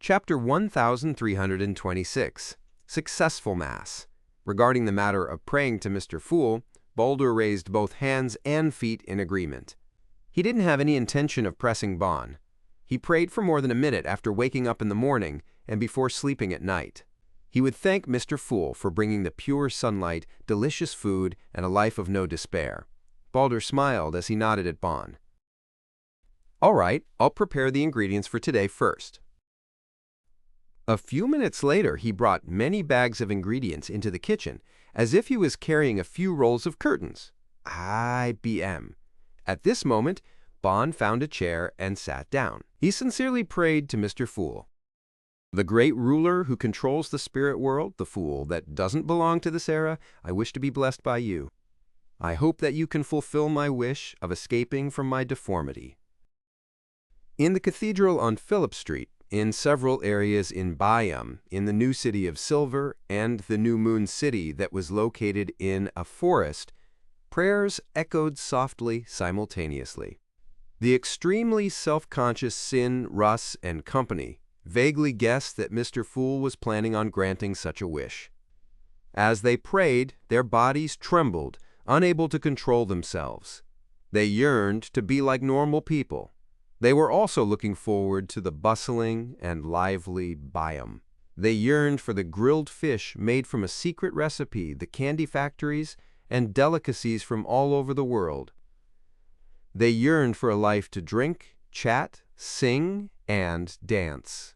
Chapter 1326, Successful Mass. Regarding the matter of praying to Mr. Fool, Baldur raised both hands and feet in agreement. He didn't have any intention of pressing Bon. He prayed for more than a minute after waking up in the morning and before sleeping at night. He would thank Mr. Fool for bringing the pure sunlight, delicious food, and a life of no despair. Baldur smiled as he nodded at Bon. "All right, I'll prepare the ingredients for today first." A few minutes later, he brought many bags of ingredients into the kitchen, as if he was carrying a few rolls of curtains. IBM. At this moment, Bon found a chair and sat down. He sincerely prayed to Mr. Fool. "The great ruler who controls the spirit world, the Fool, that doesn't belong to this era, I wish to be blessed by you. I hope that you can fulfill my wish of escaping from my deformity." In the cathedral on Phillip Street, in several areas in Byam, in the new city of Silver, and the new Moon City that was located in a forest, prayers echoed softly simultaneously. The extremely self-conscious Sin, Russ, and company vaguely guessed that Mr. Fool was planning on granting such a wish. As they prayed, their bodies trembled, unable to control themselves. They yearned to be like normal people. They were also looking forward to the bustling and lively Byam. They yearned for the grilled fish made from a secret recipe, the candy factories, and delicacies from all over the world. They yearned for a life to drink, chat, sing, and dance.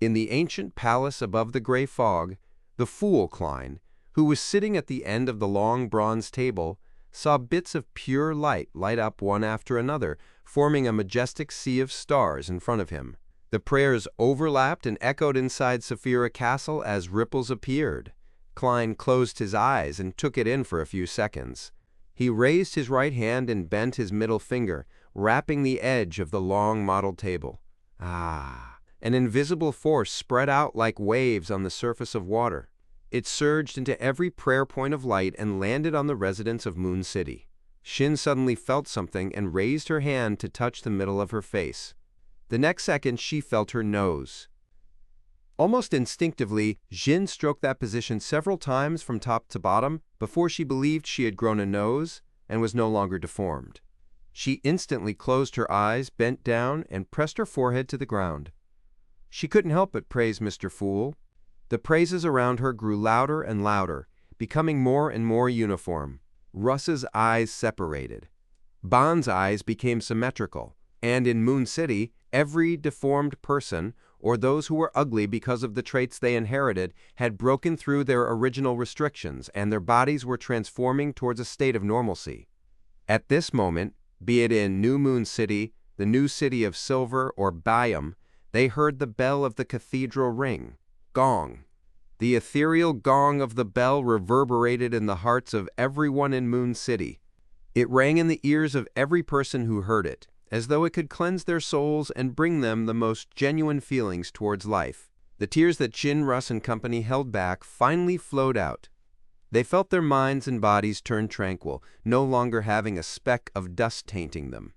In the ancient palace above the gray fog, the Fool Klein, who was sitting at the end of the long bronze table, saw bits of pure light light up one after another, forming a majestic sea of stars in front of him. The prayers overlapped and echoed inside Saphira Castle as ripples appeared. Klein closed his eyes and took it in for a few seconds. He raised his right hand and bent his middle finger, wrapping the edge of the long mottled table. An invisible force spread out like waves on the surface of water. It surged into every prayer point of light and landed on the residents of Moon City. Shin suddenly felt something and raised her hand to touch the middle of her face. The next second, she felt her nose. Almost instinctively, Jin stroked that position several times from top to bottom before she believed she had grown a nose and was no longer deformed. She instantly closed her eyes, bent down, and pressed her forehead to the ground. She couldn't help but praise Mr. Fool. The praises around her grew louder and louder, becoming more and more uniform. Russ's eyes separated. Bon's eyes became symmetrical, and in Moon City, every deformed person, or those who were ugly because of the traits they inherited, had broken through their original restrictions, and their bodies were transforming towards a state of normalcy. At this moment, be it in New Moon City, the new city of Silver, or Byam, they heard the bell of the cathedral ring. Gong. The ethereal gong of the bell reverberated in the hearts of everyone in Moon City. It rang in the ears of every person who heard it, as though it could cleanse their souls and bring them the most genuine feelings towards life. The tears that Jin, Russ, and company held back finally flowed out. They felt their minds and bodies turn tranquil, no longer having a speck of dust tainting them.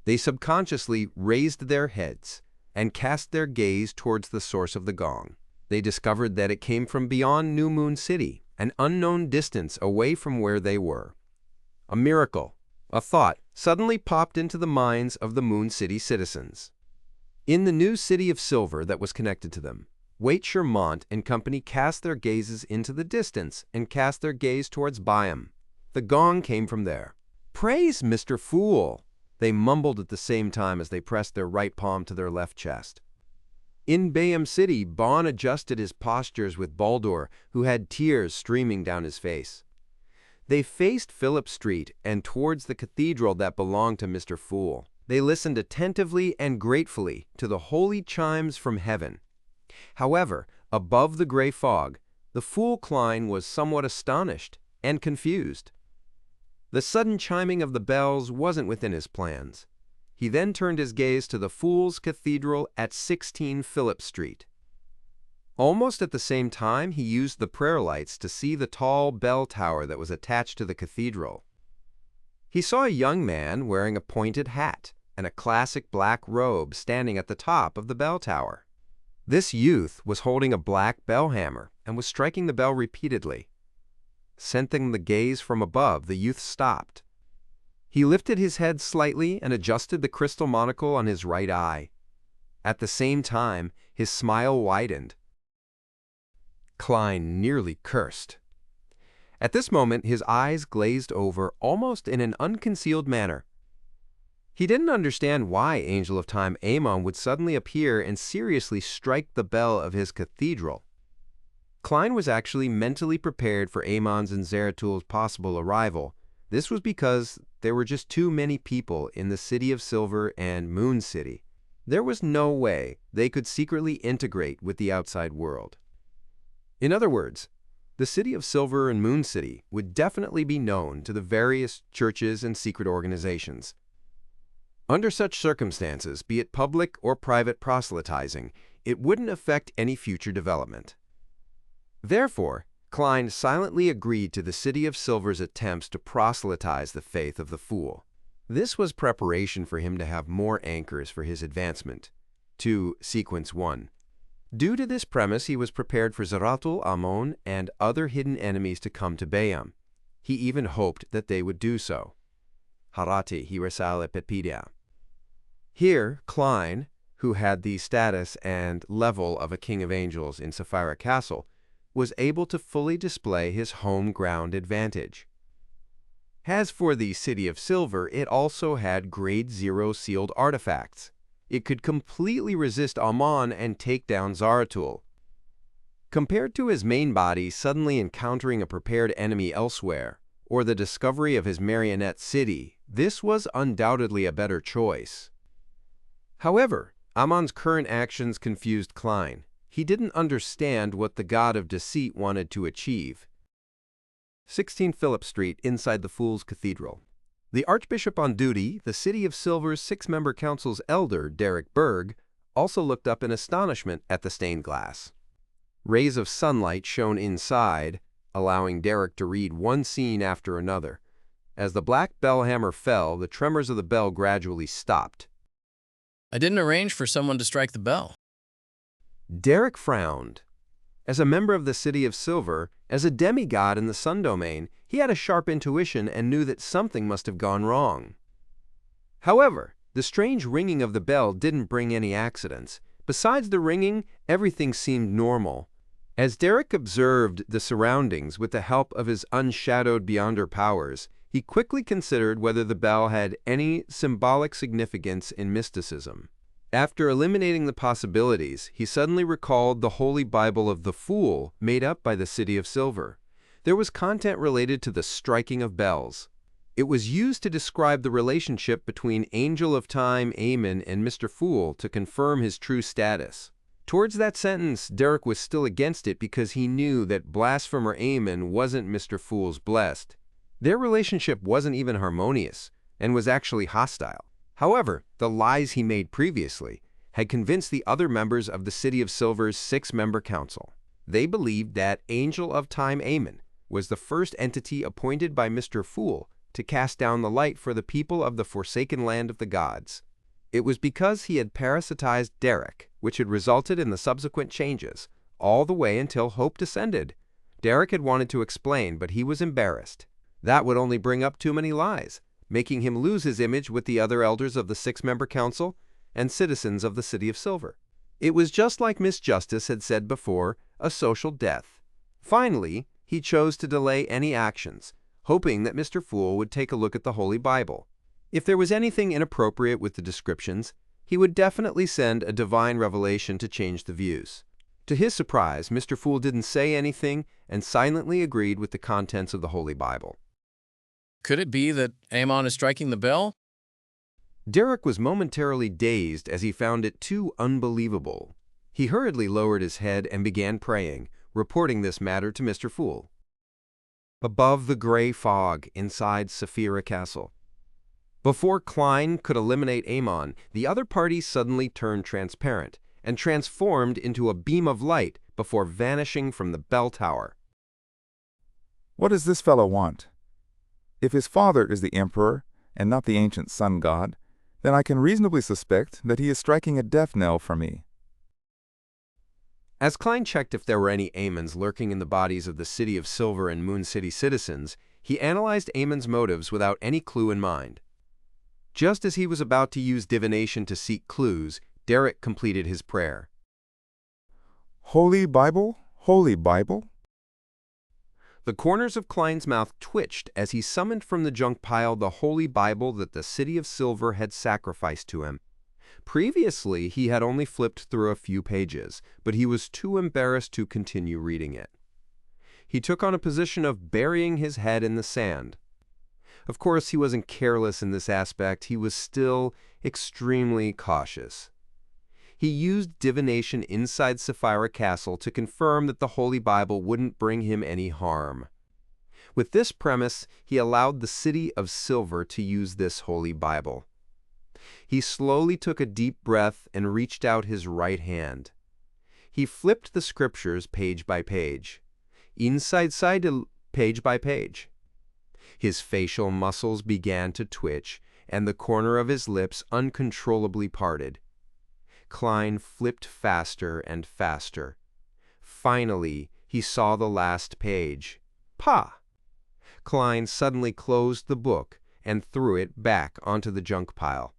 They subconsciously raised their heads and cast their gaze towards the source of the gong. They discovered that it came from beyond New Moon City, an unknown distance away from where they were. A miracle, a thought, suddenly popped into the minds of the Moon City citizens. In the new city of Silver that was connected to them, Waite Shermont and company cast their gazes into the distance and cast their gaze towards Byam. The gong came from there. "Praise Mr. Fool," they mumbled at the same time as they pressed their right palm to their left chest. In Bayam City, Bon adjusted his postures with Baldur, who had tears streaming down his face. They faced Phillip Street and towards the cathedral that belonged to Mr. Fool. They listened attentively and gratefully to the holy chimes from heaven. However, above the gray fog, the Fool Klein was somewhat astonished and confused. The sudden chiming of the bells wasn't within his plans. He then turned his gaze to the Fool's Cathedral at 16 Phillip Street. Almost at the same time, he used the prayer lights to see the tall bell tower that was attached to the cathedral. He saw a young man wearing a pointed hat and a classic black robe standing at the top of the bell tower. This youth was holding a black bell hammer and was striking the bell repeatedly. Sensing the gaze from above, the youth stopped. He lifted his head slightly and adjusted the crystal monocle on his right eye. At the same time, his smile widened. Klein nearly cursed. At this moment, his eyes glazed over almost in an unconcealed manner. He didn't understand why Angel of Time Amon would suddenly appear and seriously strike the bell of his cathedral. Klein was actually mentally prepared for Amon's and Zerathul's possible arrival. This was because there were just too many people in the City of Silver and Moon City. There was no way they could secretly integrate with the outside world. In other words, the City of Silver and Moon City would definitely be known to the various churches and secret organizations. Under such circumstances, be it public or private proselytizing, it wouldn't affect any future development. Therefore, Klein silently agreed to the City of Silver's attempts to proselytize the faith of the Fool. This was preparation for him to have more anchors for his advancement. To Sequence 1. Due to this premise, he was prepared for Zerathul, Amon, and other hidden enemies to come to Bayam. He even hoped that they would do so. Harati Hirasal Epipedia. Here, Klein, who had the status and level of a King of Angels in Sapphira Castle, was able to fully display his home ground advantage. As for the City of Silver, it also had Grade 0 sealed artifacts. It could completely resist Amon and take down Zerathul. Compared to his main body suddenly encountering a prepared enemy elsewhere, or the discovery of his marionette city, this was undoubtedly a better choice. However, Amon's current actions confused Klein. He didn't understand what the god of deceit wanted to achieve. 16 Phillip Street, inside the Fool's Cathedral. The Archbishop on duty, the City of Silver's 6-member council's elder, Derek Berg, also looked up in astonishment at the stained glass. Rays of sunlight shone inside, allowing Derek to read one scene after another. As the black bell hammer fell, the tremors of the bell gradually stopped. I didn't arrange for someone to strike the bell. Derek frowned. As a member of the City of Silver, as a demigod in the Sun Domain, he had a sharp intuition and knew that something must have gone wrong. However, the strange ringing of the bell didn't bring any accidents. Besides the ringing, everything seemed normal. As Derek observed the surroundings with the help of his unshadowed Beyonder powers, he quickly considered whether the bell had any symbolic significance in mysticism. After eliminating the possibilities, he suddenly recalled the Holy Bible of the Fool made up by the City of Silver. There was content related to the striking of bells. It was used to describe the relationship between Angel of Time Amon and Mr. Fool to confirm his true status. Towards that sentence, Derek was still against it because he knew that blasphemer Amon wasn't Mr. Fool's blessed. Their relationship wasn't even harmonious and was actually hostile. However, the lies he made previously had convinced the other members of the City of Silver's 6-member council. They believed that Angel of Time Amon was the first entity appointed by Mr. Fool to cast down the light for the people of the forsaken land of the gods. It was because he had parasitized Derek, which had resulted in the subsequent changes, all the way until hope descended. Derek had wanted to explain, but he was embarrassed. That would only bring up too many lies, making him lose his image with the other elders of the 6-member council and citizens of the City of Silver. It was just like Miss Justice had said before, a social death. Finally, he chose to delay any actions, hoping that Mr. Fool would take a look at the Holy Bible. If there was anything inappropriate with the descriptions, he would definitely send a divine revelation to change the views. To his surprise, Mr. Fool didn't say anything and silently agreed with the contents of the Holy Bible. Could it be that Amon is striking the bell? Derek was momentarily dazed as he found it too unbelievable. He hurriedly lowered his head and began praying, reporting this matter to Mr. Fool. Above the gray fog inside Sapphira Castle. Before Klein could eliminate Amon, the other party suddenly turned transparent and transformed into a beam of light before vanishing from the bell tower. What does this fellow want? If his father is the emperor and not the ancient sun god, then I can reasonably suspect that he is striking a death knell for me. As Klein checked if there were any Amons lurking in the bodies of the City of Silver and Moon City citizens, he analyzed Amon's motives without any clue in mind. Just as he was about to use divination to seek clues, Derek completed his prayer. Holy Bible? Holy Bible? The corners of Klein's mouth twitched as he summoned from the junk pile the Holy Bible that the City of Silver had sacrificed to him. Previously, he had only flipped through a few pages, but he was too embarrassed to continue reading it. He took on a position of burying his head in the sand. Of course, he wasn't careless in this aspect. He was still extremely cautious. He used divination inside Sapphira Castle to confirm that the Holy Bible wouldn't bring him any harm. With this premise, he allowed the City of Silver to use this Holy Bible. He slowly took a deep breath and reached out his right hand. He flipped the scriptures page by page, inside page by page. His facial muscles began to twitch, and the corner of his lips uncontrollably parted. Klein flipped faster and faster. Finally, he saw the last page. Pah! Klein suddenly closed the book and threw it back onto the junk pile.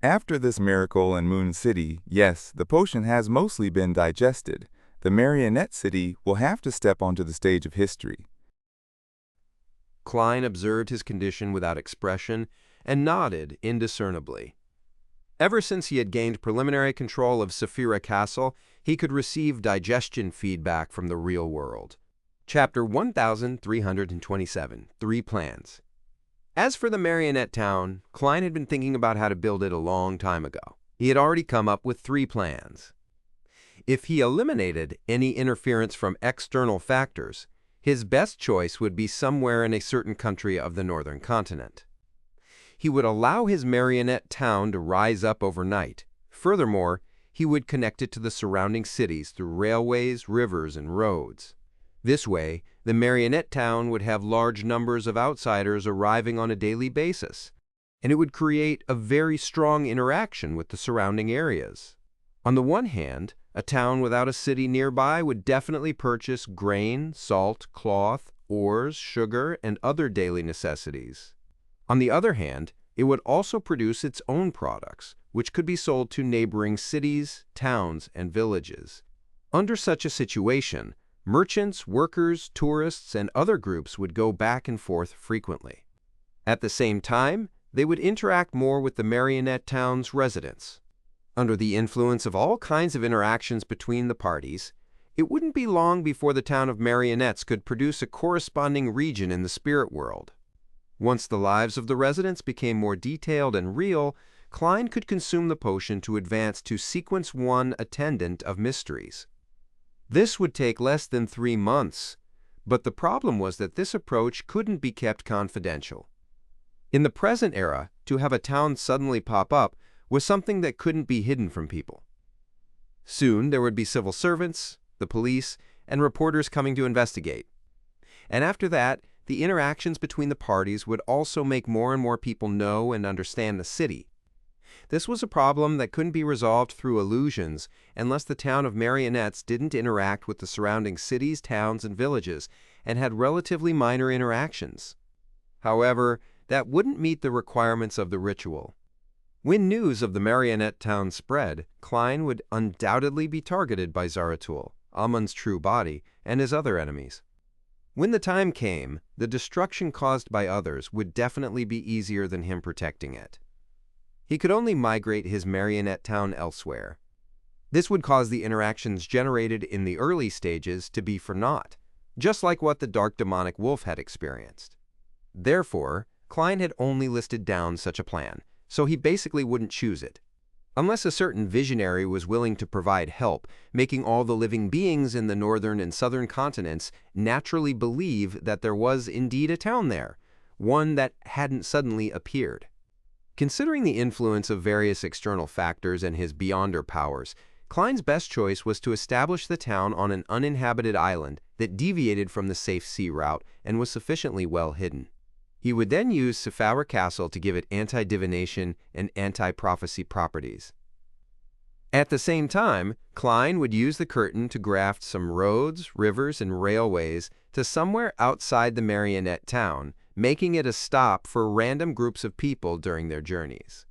After this miracle in Moon City, yes, the potion has mostly been digested. The Marionette City will have to step onto the stage of history. Klein observed his condition without expression and nodded indiscernibly. Ever since he had gained preliminary control of Sapphira Castle, he could receive digestion feedback from the real world. Chapter 1327, 3 Plans. As for the Marionette Town, Klein had been thinking about how to build it a long time ago. He had already come up with 3 plans. If he eliminated any interference from external factors, his best choice would be somewhere in a certain country of the northern continent. He would allow his Marionette Town to rise up overnight. Furthermore, he would connect it to the surrounding cities through railways, rivers, and roads. This way, the Marionette Town would have large numbers of outsiders arriving on a daily basis, and it would create a very strong interaction with the surrounding areas. On the one hand, a town without a city nearby would definitely purchase grain, salt, cloth, ores, sugar, and other daily necessities. On the other hand, it would also produce its own products, which could be sold to neighboring cities, towns, and villages. Under such a situation, merchants, workers, tourists, and other groups would go back and forth frequently. At the same time, they would interact more with the Marionette Town's residents. Under the influence of all kinds of interactions between the parties, it wouldn't be long before the town of Marionettes could produce a corresponding region in the spirit world. Once the lives of the residents became more detailed and real, Klein could consume the potion to advance to Sequence 1 Attendant of Mysteries. This would take less than 3 months, but the problem was that this approach couldn't be kept confidential. In the present era, to have a town suddenly pop up was something that couldn't be hidden from people. Soon there would be civil servants, the police, and reporters coming to investigate. And after that, the interactions between the parties would also make more and more people know and understand the city. This was a problem that couldn't be resolved through illusions unless the town of Marionettes didn't interact with the surrounding cities, towns, and villages, and had relatively minor interactions. However, that wouldn't meet the requirements of the ritual. When news of the Marionette Town spread, Klein would undoubtedly be targeted by Zaratul, Amon's true body, and his other enemies. When the time came, the destruction caused by others would definitely be easier than him protecting it. He could only migrate his Marionette Town elsewhere. This would cause the interactions generated in the early stages to be for naught, just like what the dark demonic wolf had experienced. Therefore, Klein had only listed down such a plan, so he basically wouldn't choose it. Unless a certain visionary was willing to provide help, making all the living beings in the northern and southern continents naturally believe that there was indeed a town there, one that hadn't suddenly appeared. Considering the influence of various external factors and his beyonder powers, Klein's best choice was to establish the town on an uninhabited island that deviated from the safe sea route and was sufficiently well hidden. He would then use Sapphira Castle to give it anti-divination and anti-prophecy properties. At the same time, Klein would use the curtain to graft some roads, rivers, and railways to somewhere outside the marionette town, making it a stop for random groups of people during their journeys.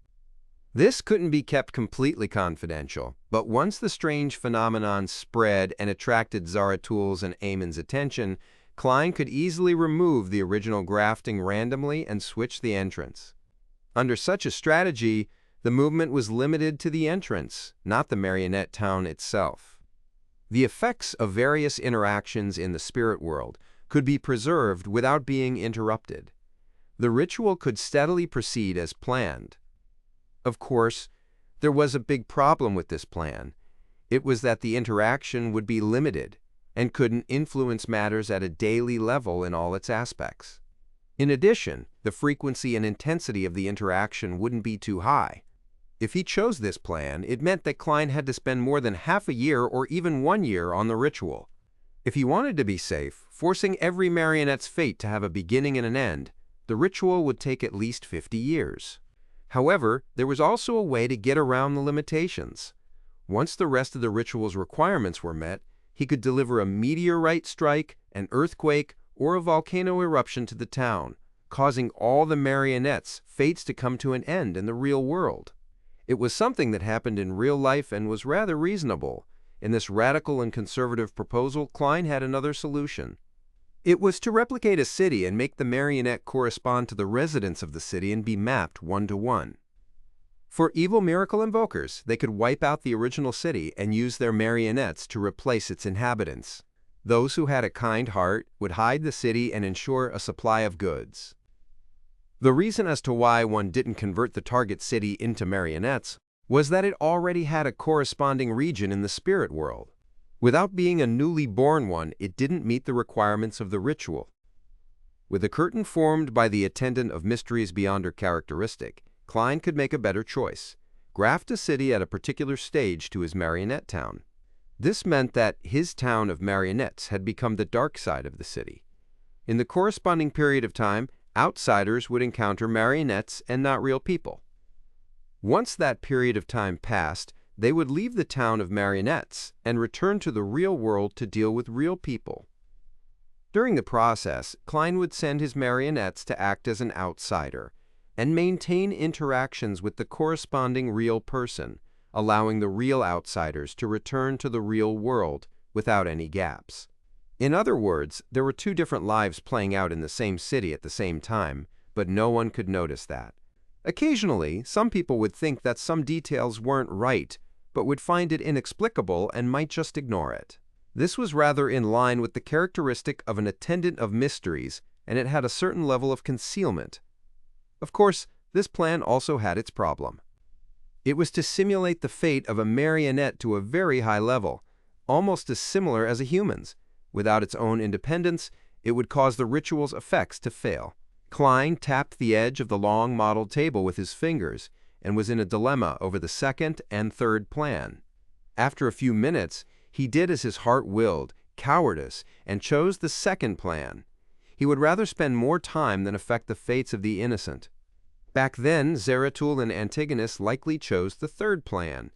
This couldn't be kept completely confidential, but once the strange phenomenon spread and attracted Zaratul's and Amon's attention, Klein could easily remove the original grafting randomly and switch the entrance. Under such a strategy, the movement was limited to the entrance, not the marionette town itself. The effects of various interactions in the spirit world could be preserved without being interrupted. The ritual could steadily proceed as planned. Of course, there was a big problem with this plan. It was that the interaction would be limited and couldn't influence matters at a daily level in all its aspects. In addition, the frequency and intensity of the interaction wouldn't be too high. If he chose this plan, it meant that Klein had to spend more than half a year or even 1 year on the ritual. If he wanted to be safe, forcing every marionette's fate to have a beginning and an end, the ritual would take at least 50 years. However, there was also a way to get around the limitations. Once the rest of the ritual's requirements were met, he could deliver a meteorite strike, an earthquake, or a volcano eruption to the town, causing all the marionette's fates to come to an end in the real world. It was something that happened in real life and was rather reasonable. In this radical and conservative proposal, Klein had another solution. It was to replicate a city and make the marionette correspond to the residents of the city and be mapped 1-to-1. For evil miracle invokers, they could wipe out the original city and use their marionettes to replace its inhabitants. Those who had a kind heart would hide the city and ensure a supply of goods. The reason as to why one didn't convert the target city into marionettes was that it already had a corresponding region in the spirit world. Without being a newly born one, it didn't meet the requirements of the ritual. With a curtain formed by the attendant of mysteries beyond her characteristic, Klein could make a better choice: graft a city at a particular stage to his marionette town. This meant that his town of marionettes had become the dark side of the city. In the corresponding period of time, outsiders would encounter marionettes and not real people. Once that period of time passed, they would leave the town of marionettes and return to the real world to deal with real people. During the process, Klein would send his marionettes to act as an outsider and maintain interactions with the corresponding real person, allowing the real outsiders to return to the real world without any gaps. In other words, there were 2 different lives playing out in the same city at the same time, but no one could notice that. Occasionally, some people would think that some details weren't right, but would find it inexplicable and might just ignore it. This was rather in line with the characteristic of an attendant of mysteries, and it had a certain level of concealment. Of course, this plan also had its problem. It was to simulate the fate of a marionette to a very high level, almost as similar as a human's. Without its own independence, it would cause the ritual's effects to fail. Klein tapped the edge of the long modeled table with his fingers and was in a dilemma over the second and third plan. After a few minutes, he did as his heart willed, cowardice, and chose the second plan. He would rather spend more time than affect the fates of the innocent. Back then, Zaratul and Antigonus likely chose the third plan.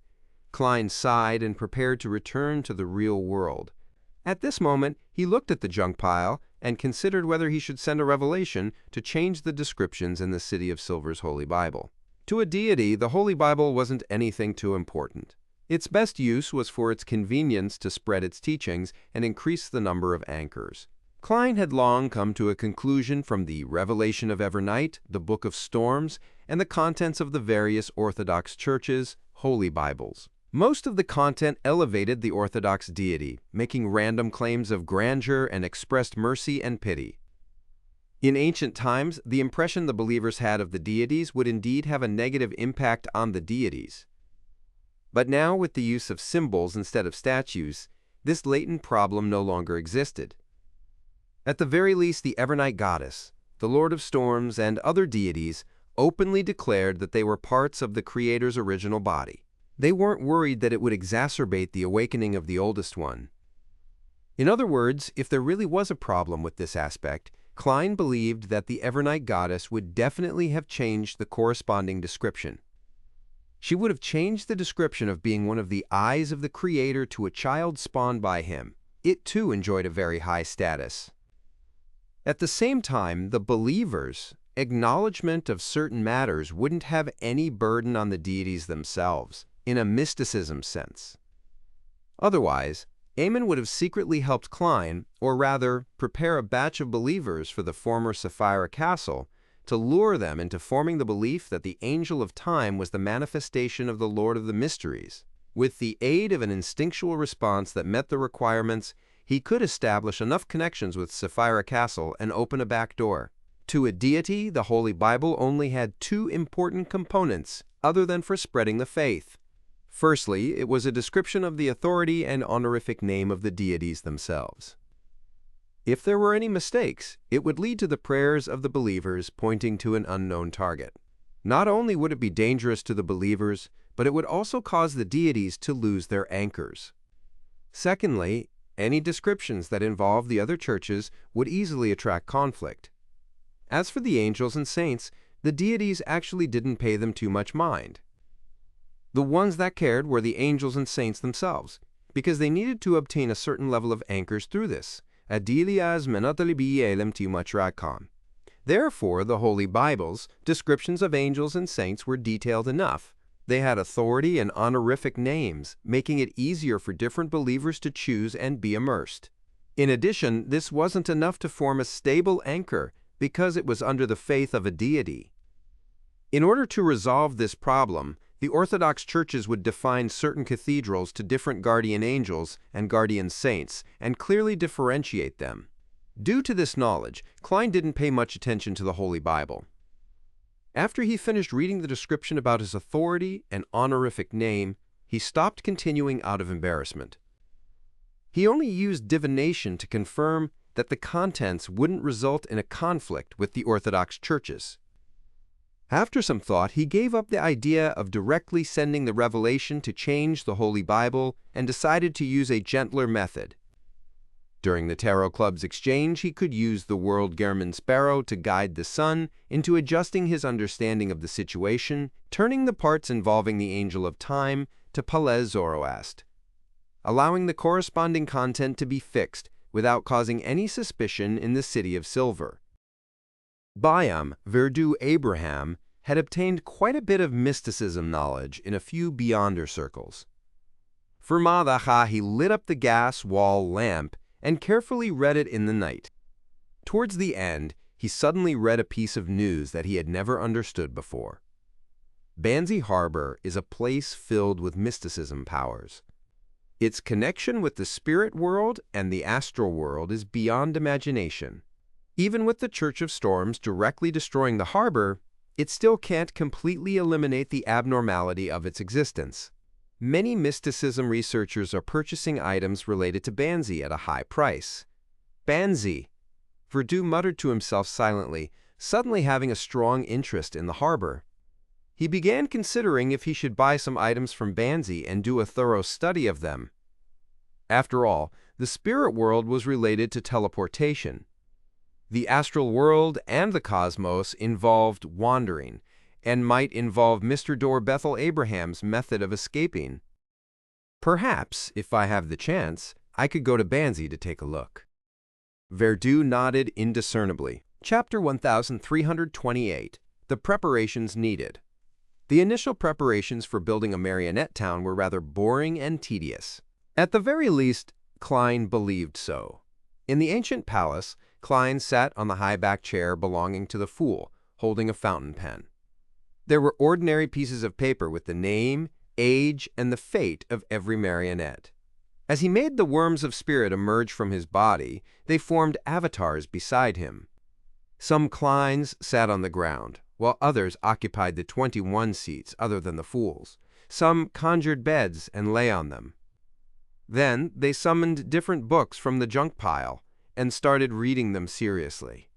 Klein sighed and prepared to return to the real world. At this moment, he looked at the junk pile and considered whether he should send a revelation to change the descriptions in the City of Silver's Holy Bible. To a deity, the Holy Bible wasn't anything too important. Its best use was for its convenience to spread its teachings and increase the number of anchors. Klein had long come to a conclusion from the Revelation of Evernight, the Book of Storms, and the contents of the various Orthodox churches' Holy Bibles. Most of the content elevated the Orthodox deity, making random claims of grandeur and expressed mercy and pity. In ancient times, the impression the believers had of the deities would indeed have a negative impact on the deities. But now, with the use of symbols instead of statues, this latent problem no longer existed. At the very least, the Evernight goddess, the Lord of Storms, and other deities openly declared that they were parts of the Creator's original body. They weren't worried that it would exacerbate the awakening of the oldest one. In other words, if there really was a problem with this aspect, Klein believed that the Evernight goddess would definitely have changed the corresponding description. She would have changed the description of being one of the eyes of the Creator to a child spawned by him. It too enjoyed a very high status. At the same time, the believers' acknowledgement of certain matters wouldn't have any burden on the deities themselves, in a mysticism sense. Otherwise, Ammon would have secretly helped Klein, or rather, prepare a batch of believers for the former Sapphira Castle, to lure them into forming the belief that the Angel of Time was the manifestation of the Lord of the Mysteries. With the aid of an instinctual response that met the requirements, he could establish enough connections with Sapphira Castle and open a back door. To a deity, the Holy Bible only had two important components other than for spreading the faith. Firstly, it was a description of the authority and honorific name of the deities themselves. If there were any mistakes, it would lead to the prayers of the believers pointing to an unknown target. Not only would it be dangerous to the believers, but it would also cause the deities to lose their anchors. Secondly, any descriptions that involved the other churches would easily attract conflict. As for the angels and saints, the deities actually didn't pay them too much mind. The ones that cared were the angels and saints themselves, because they needed to obtain a certain level of anchors through this. Therefore, the Holy Bible's descriptions of angels and saints were detailed enough. They had authority and honorific names, making it easier for different believers to choose and be immersed. In addition, this wasn't enough to form a stable anchor because it was under the faith of a deity. In order to resolve this problem, the Orthodox churches would define certain cathedrals to different guardian angels and guardian saints and clearly differentiate them. Due to this knowledge, Klein didn't pay much attention to the Holy Bible. After he finished reading the description about his authority and honorific name, he stopped continuing out of embarrassment. He only used divination to confirm that the contents wouldn't result in a conflict with the Orthodox churches. After some thought, he gave up the idea of directly sending the revelation to change the Holy Bible and decided to use a gentler method. During the Tarot Club's exchange, he could use the World German Sparrow to guide the Sun into adjusting his understanding of the situation, turning the parts involving the Angel of Time to Palez Zoroast, allowing the corresponding content to be fixed without causing any suspicion in the City of Silver. Bayam Verdu Abraham had obtained quite a bit of mysticism knowledge in a few beyonder circles. For Madaha, he lit up the gas wall lamp and carefully read it in the night. Towards the end, he suddenly read a piece of news that he had never understood before. Banzi Harbor is a place filled with mysticism powers. Its connection with the spirit world and the astral world is beyond imagination. Even with the Church of Storms directly destroying the harbor, it still can't completely eliminate the abnormality of its existence. Many mysticism researchers are purchasing items related to Banzi at a high price. Banzi, Verdu muttered to himself silently, suddenly having a strong interest in the harbor. He began considering if he should buy some items from Banzi and do a thorough study of them. After all, the spirit world was related to teleportation. The astral world and the cosmos involved wandering, and might involve Mr. Dor Bethel Abraham's method of escaping. Perhaps, if I have the chance, I could go to Banzi to take a look. Verdu nodded indiscernibly. Chapter 1328. The Preparations Needed. The initial preparations for building a marionette town were rather boring and tedious. At the very least, Klein believed so. In the ancient palace, Klein sat on the high-backed chair belonging to the fool, holding a fountain pen. There were ordinary pieces of paper with the name, age, and the fate of every marionette. As he made the worms of spirit emerge from his body, they formed avatars beside him. Some Kleins sat on the ground, while others occupied the 21 seats other than the fool's. Some conjured beds and lay on them. Then they summoned different books from the junk pile and started reading them seriously.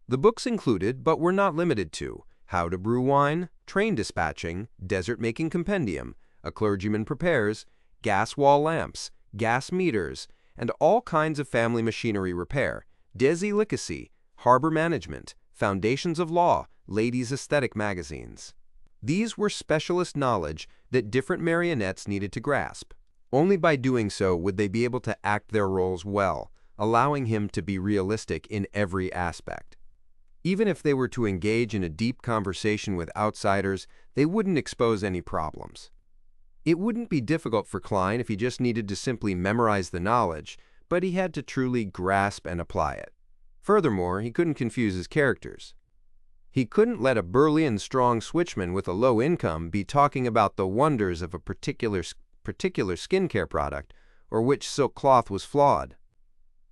The books included, but were not limited to, How to Brew Wine, Train Dispatching, Desert-Making Compendium, A Clergyman Prepares, Gas Wall Lamps, Gas Meters, and all kinds of family machinery repair, Delicacy, Harbor Management, Foundations of Law, Ladies' Aesthetic magazines. These were specialist knowledge that different marionettes needed to grasp. Only by doing so would they be able to act their roles well, allowing him to be realistic in every aspect. Even if they were to engage in a deep conversation with outsiders, they wouldn't expose any problems. It wouldn't be difficult for Klein if he just needed to simply memorize the knowledge, but he had to truly grasp and apply it. Furthermore, he couldn't confuse his characters. He couldn't let a burly and strong switchman with a low income be talking about the wonders of a particular skincare product or which silk cloth was flawed.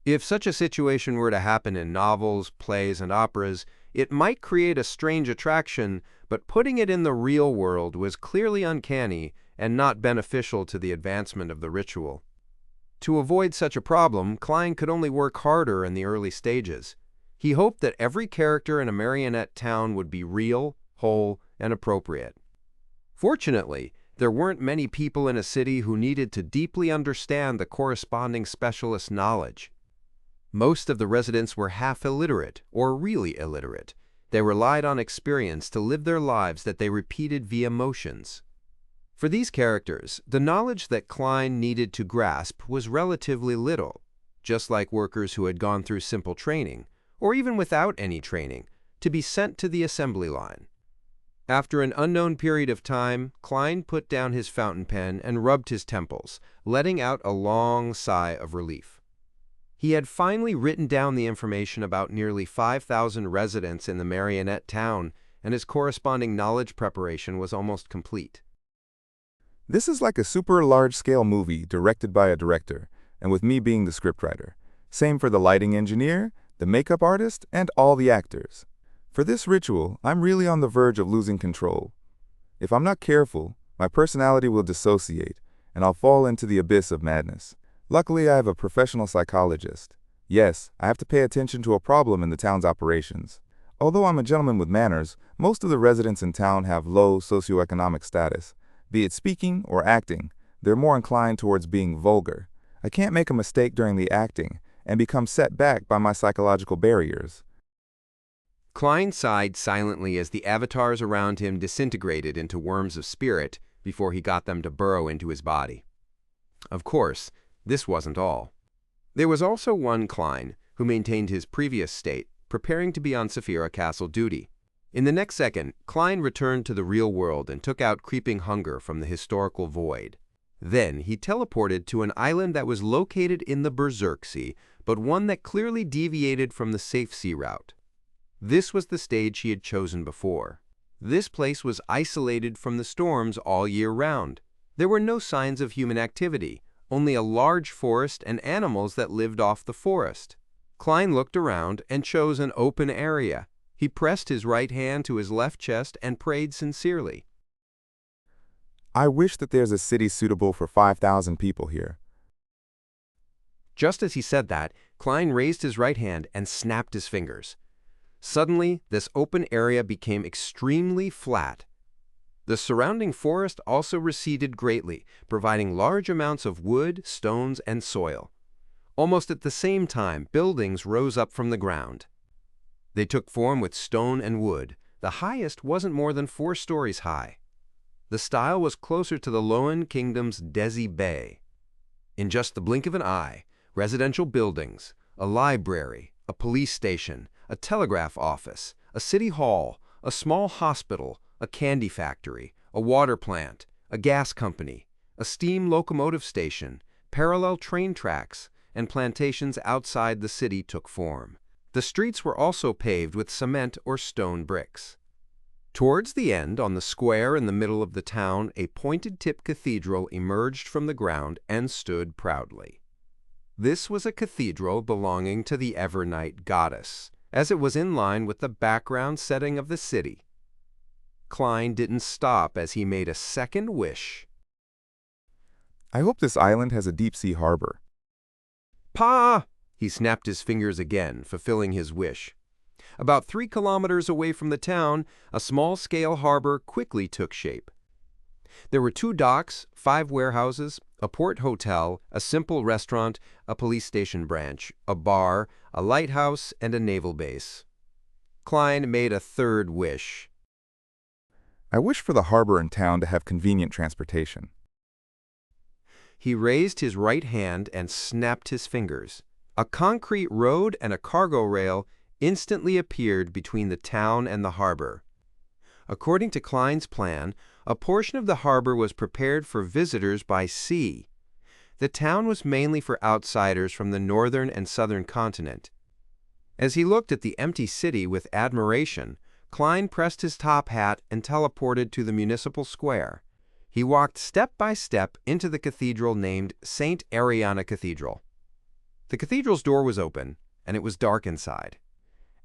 If such a situation were to happen in novels, plays, and operas, it might create a strange attraction, but putting it in the real world was clearly uncanny and not beneficial to the advancement of the ritual. To avoid such a problem, Klein could only work harder in the early stages. He hoped that every character in a marionette town would be real, whole, and appropriate. Fortunately, there weren't many people in a city who needed to deeply understand the corresponding specialist knowledge. Most of the residents were half illiterate or really illiterate. They relied on experience to live their lives that they repeated via motions. For these characters, the knowledge that Klein needed to grasp was relatively little, just like workers who had gone through simple training, or even without any training, to be sent to the assembly line. After an unknown period of time, Klein put down his fountain pen and rubbed his temples, letting out a long sigh of relief. He had finally written down the information about nearly 5,000 residents in the marionette town, and his corresponding knowledge preparation was almost complete. This is like a super large-scale movie directed by a director, and with me being the scriptwriter. Same for the lighting engineer, the makeup artist, and all the actors. For this ritual, I'm really on the verge of losing control. If I'm not careful, my personality will dissociate, and I'll fall into the abyss of madness. Luckily, I have a professional psychologist. Yes, I have to pay attention to a problem in the town's operations. Although I'm a gentleman with manners, most of the residents in town have low socioeconomic status. Be it speaking or acting, they're more inclined towards being vulgar. I can't make a mistake during the acting and become set back by my psychological barriers. Klein sighed silently as the avatars around him disintegrated into worms of spirit before he got them to burrow into his body. Of course, this wasn't all. There was also one Klein who maintained his previous state, preparing to be on Saphira Castle duty. In the next second, Klein returned to the real world and took out creeping hunger from the historical void. Then he teleported to an island that was located in the Berserk Sea, but one that clearly deviated from the safe sea route. This was the stage he had chosen before. This place was isolated from the storms all year round. There were no signs of human activity, only a large forest and animals that lived off the forest. Klein looked around and chose an open area. He pressed his right hand to his left chest and prayed sincerely. I wish that there's a city suitable for 5,000 people here. Just as he said that, Klein raised his right hand and snapped his fingers. Suddenly, this open area became extremely flat. The surrounding forest also receded greatly, providing large amounts of wood, stones, and soil. Almost at the same time, buildings rose up from the ground. They took form with stone and wood. The highest wasn't more than 4 stories high. The style was closer to the Loan Kingdom's Desi Bay. In just the blink of an eye, residential buildings, a library, a police station, a telegraph office, a city hall, a small hospital, a candy factory, a water plant, a gas company, a steam locomotive station, parallel train tracks, and plantations outside the city took form. The streets were also paved with cement or stone bricks. Towards the end, on the square in the middle of the town, a pointed-tip cathedral emerged from the ground and stood proudly. This was a cathedral belonging to the Evernight goddess, as it was in line with the background setting of the city. Klein didn't stop as he made a second wish. I hope this island has a deep-sea harbor. Pa! He snapped his fingers again, fulfilling his wish. About 3 kilometers away from the town, a small-scale harbor quickly took shape. There were 2 docks, 5 warehouses, a port hotel, a simple restaurant, a police station branch, a bar, a lighthouse, and a naval base. Klein made a third wish. I wish for the harbor and town to have convenient transportation. He raised his right hand and snapped his fingers. A concrete road and a cargo rail instantly appeared between the town and the harbor. According to Klein's plan, a portion of the harbor was prepared for visitors by sea. The town was mainly for outsiders from the northern and southern continent. As he looked at the empty city with admiration, Klein pressed his top hat and teleported to the municipal square. He walked step by step into the cathedral named St. Ariana Cathedral. The cathedral's door was open, and it was dark inside.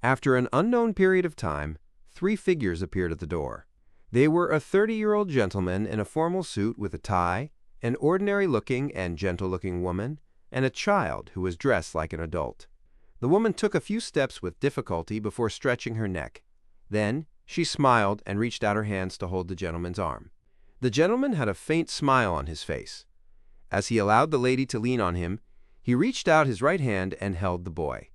After an unknown period of time, 3 figures appeared at the door. They were a 30-year-old gentleman in a formal suit with a tie, an ordinary-looking and gentle-looking woman, and a child who was dressed like an adult. The woman took a few steps with difficulty before stretching her neck. Then she smiled and reached out her hands to hold the gentleman's arm. The gentleman had a faint smile on his face. As he allowed the lady to lean on him, he reached out his right hand and held the boy.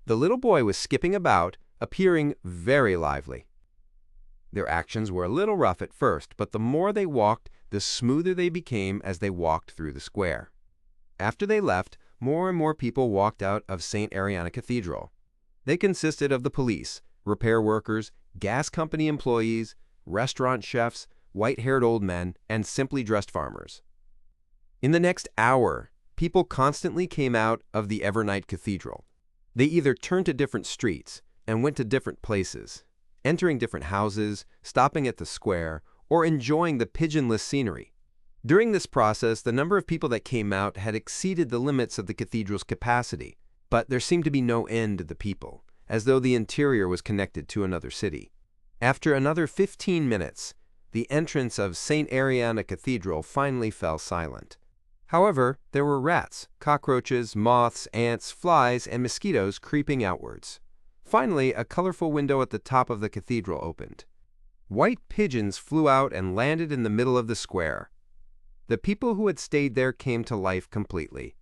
The little boy was skipping about, appearing very lively. Their actions were a little rough at first, but the more they walked, the smoother they became as they walked through the square. After they left, more and more people walked out of St. Ariana Cathedral. They consisted of the police, repair workers, gas company employees, restaurant chefs, white-haired old men, and simply dressed farmers. In the next hour, people constantly came out of the Evernight Cathedral. They either turned to different streets and went to different places, entering different houses, stopping at the square, or enjoying the pigeonless scenery. During this process, the number of people that came out had exceeded the limits of the cathedral's capacity, but there seemed to be no end to the people, as though the interior was connected to another city. After another 15 minutes, the entrance of St. Ariana Cathedral finally fell silent. However, there were rats, cockroaches, moths, ants, flies, and mosquitoes creeping outwards. Finally, a colorful window at the top of the cathedral opened. White pigeons flew out and landed in the middle of the square. The people who had stayed there came to life completely.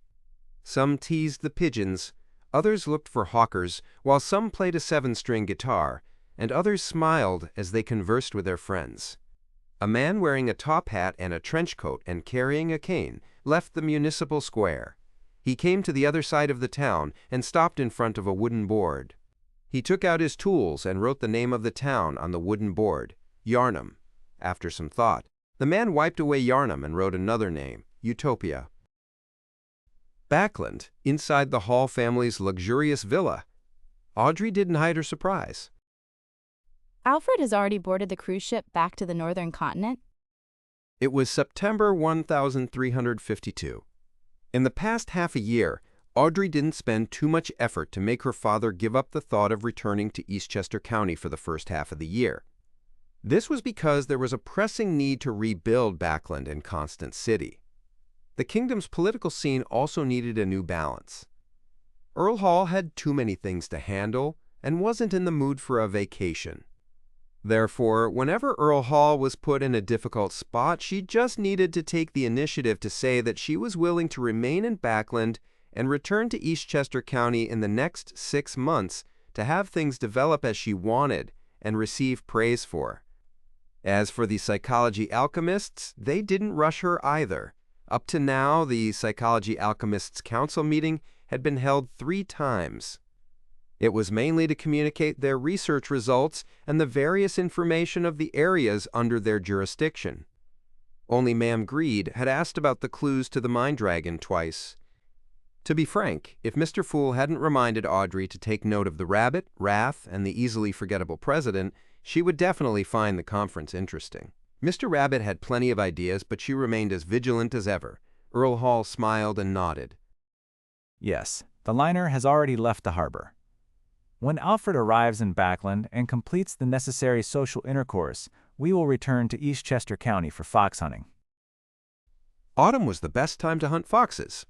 Some teased the pigeons, others looked for hawkers, while some played a 7-string guitar, and others smiled as they conversed with their friends. A man wearing a top hat and a trench coat and carrying a cane left the municipal square. He came to the other side of the town and stopped in front of a wooden board. He took out his tools and wrote the name of the town on the wooden board, Yarnum. After some thought, the man wiped away Yarnum and wrote another name, Utopia. Backland, inside the Hall family's luxurious villa. Audrey didn't hide her surprise. Alfred has already boarded the cruise ship back to the northern continent? It was September 1352. In the past half a year, Audrey didn't spend too much effort to make her father give up the thought of returning to Eastchester County for the first half of the year. This was because there was a pressing need to rebuild Backland and Constant City. The kingdom's political scene also needed a new balance. Earl Hall had too many things to handle and wasn't in the mood for a vacation. Therefore, whenever Earl Hall was put in a difficult spot, she just needed to take the initiative to say that she was willing to remain in Backland and return to Eastchester County in the next 6 months to have things develop as she wanted and receive praise for. As for the psychology alchemists, they didn't rush her either. Up to now, the Psychology Alchemists' Council meeting had been held 3 times. It was mainly to communicate their research results and the various information of the areas under their jurisdiction. Only Ma'am Greed had asked about the clues to the Mind Dragon twice. To be frank, if Mr. Fool hadn't reminded Audrey to take note of the rabbit, Wrath, and the easily forgettable president, she would definitely find the conference interesting. Mr. Rabbit had plenty of ideas, but she remained as vigilant as ever. Earl Hall smiled and nodded. Yes, the liner has already left the harbor. When Alfred arrives in Backland and completes the necessary social intercourse, we will return to Eastchester County for fox hunting. Autumn was the best time to hunt foxes,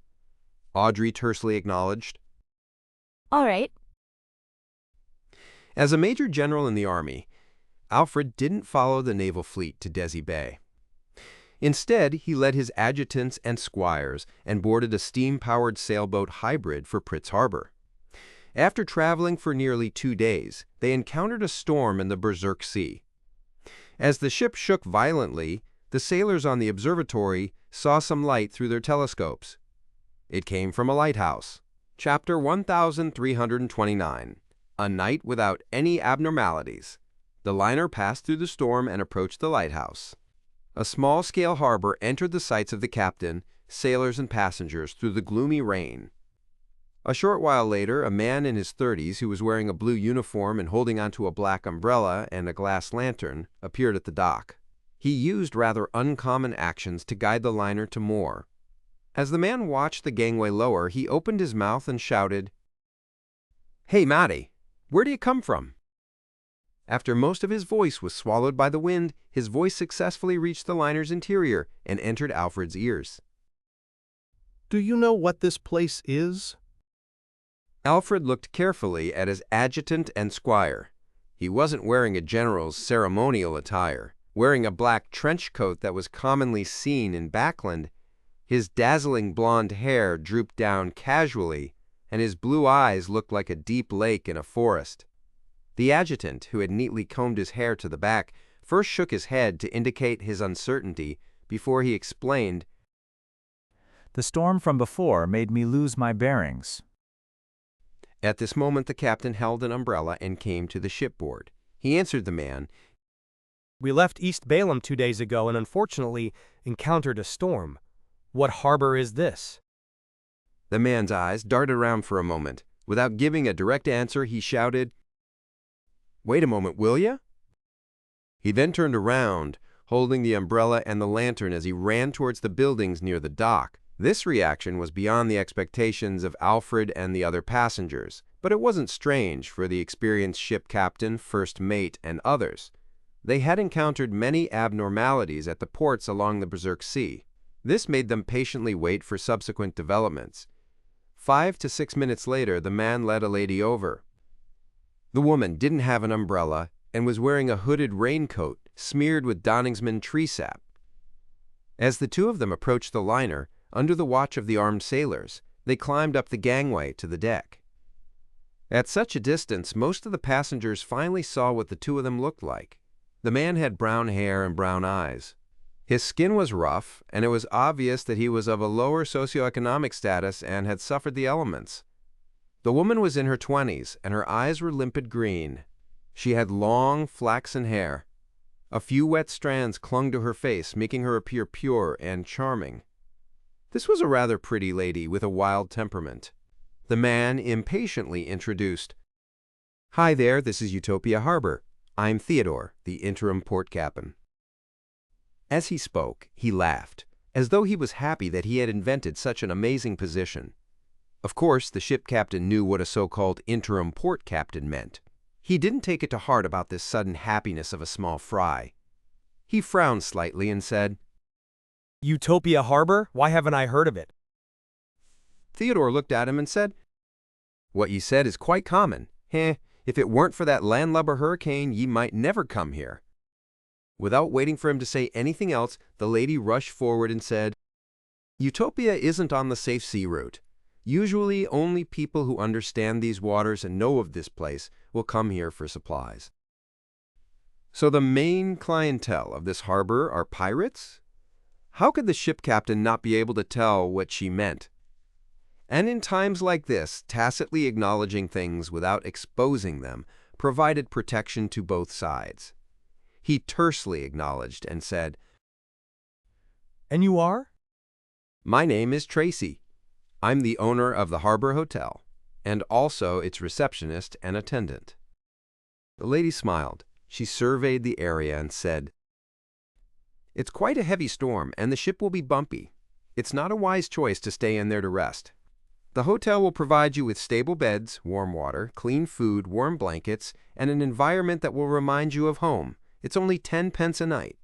Audrey tersely acknowledged. All right. As a major general in the army, Alfred didn't follow the naval fleet to Desi Bay. Instead, he led his adjutants and squires and boarded a steam-powered sailboat hybrid for Pritz Harbor. After traveling for nearly 2 days, they encountered a storm in the Berserk Sea. As the ship shook violently, the sailors on the observatory saw some light through their telescopes. It came from a lighthouse. Chapter 1329. A Night Without Any Abnormalities. The liner passed through the storm and approached the lighthouse. A small-scale harbor entered the sights of the captain, sailors, and passengers through the gloomy rain. A short while later, a man in his 30s who was wearing a blue uniform and holding onto a black umbrella and a glass lantern appeared at the dock. He used rather uncommon actions to guide the liner to moor. As the man watched the gangway lower, he opened his mouth and shouted, "Hey, Matty, where do you come from?" After most of his voice was swallowed by the wind, his voice successfully reached the liner's interior and entered Alfred's ears. Do you know what this place is? Alfred looked carefully at his adjutant and squire. He wasn't wearing a general's ceremonial attire. Wearing a black trench coat that was commonly seen in Backland, his dazzling blonde hair drooped down casually, and his blue eyes looked like a deep lake in a forest. The adjutant, who had neatly combed his hair to the back, first shook his head to indicate his uncertainty before he explained, The storm from before made me lose my bearings. At this moment the captain held an umbrella and came to the shipboard. He answered the man, We left East Balaam 2 days ago and unfortunately encountered a storm. What harbor is this? The man's eyes darted around for a moment. Without giving a direct answer, he shouted, "Wait a moment, will ya?" He then turned around, holding the umbrella and the lantern as he ran towards the buildings near the dock. This reaction was beyond the expectations of Alfred and the other passengers, but it wasn't strange for the experienced ship captain, first mate, and others. They had encountered many abnormalities at the ports along the Berserk Sea. This made them patiently wait for subsequent developments. 5 to 6 minutes later, the man led a lady over. The woman didn't have an umbrella and was wearing a hooded raincoat smeared with Donningsman tree sap. As the two of them approached the liner, under the watch of the armed sailors, they climbed up the gangway to the deck. At such a distance, most of the passengers finally saw what the two of them looked like. The man had brown hair and brown eyes. His skin was rough, and it was obvious that he was of a lower socioeconomic status and had suffered the elements. The woman was in her 20s, and her eyes were limpid green. She had long, flaxen hair. A few wet strands clung to her face, making her appear pure and charming. This was a rather pretty lady with a wild temperament. The man impatiently introduced, "Hi there, this is Utopia Harbor. I'm Theodore, the interim port captain." As he spoke, he laughed, as though he was happy that he had invented such an amazing position. Of course, the ship captain knew what a so-called interim port captain meant. He didn't take it to heart about this sudden happiness of a small fry. He frowned slightly and said, Utopia Harbor? Why haven't I heard of it? Theodore looked at him and said, "What ye said is quite common. If it weren't for that landlubber hurricane, ye might never come here." Without waiting for him to say anything else, the lady rushed forward and said, "Utopia isn't on the safe sea route. Usually, only people who understand these waters and know of this place will come here for supplies." So the main clientele of this harbor are pirates? How could the ship captain not be able to tell what she meant? And in times like this, tacitly acknowledging things without exposing them provided protection to both sides. He tersely acknowledged and said, And you are? "My name is Tracy. I'm the owner of the Harbor Hotel, and also its receptionist and attendant." The lady smiled. She surveyed the area and said, "It's quite a heavy storm, and the ship will be bumpy. It's not a wise choice to stay in there to rest. The hotel will provide you with stable beds, warm water, clean food, warm blankets, and an environment that will remind you of home. It's only 10 pence a night.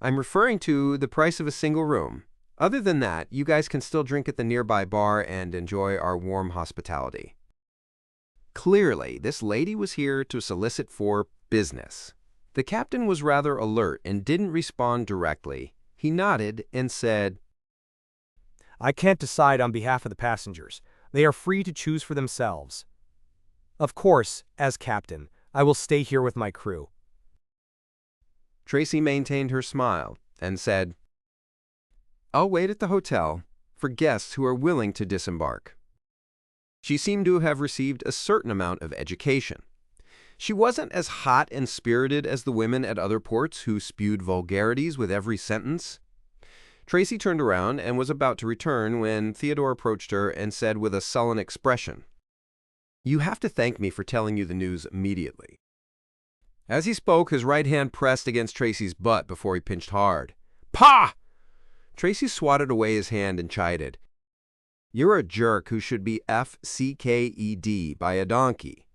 I'm referring to the price of a single room. Other than that, you guys can still drink at the nearby bar and enjoy our warm hospitality." Clearly, this lady was here to solicit for business. The captain was rather alert and didn't respond directly. He nodded and said, I can't decide on behalf of the passengers. They are free to choose for themselves. Of course, as captain, I will stay here with my crew. Tracy maintained her smile and said, "I'll wait at the hotel for guests who are willing to disembark." She seemed to have received a certain amount of education. She wasn't as hot and spirited as the women at other ports who spewed vulgarities with every sentence. Tracy turned around and was about to return when Theodore approached her and said with a sullen expression, "You have to thank me for telling you the news immediately." As he spoke, his right hand pressed against Tracy's butt before he pinched hard. "Pah!" Tracy swatted away his hand and chided, "You're a jerk who should be FCKED by a donkey."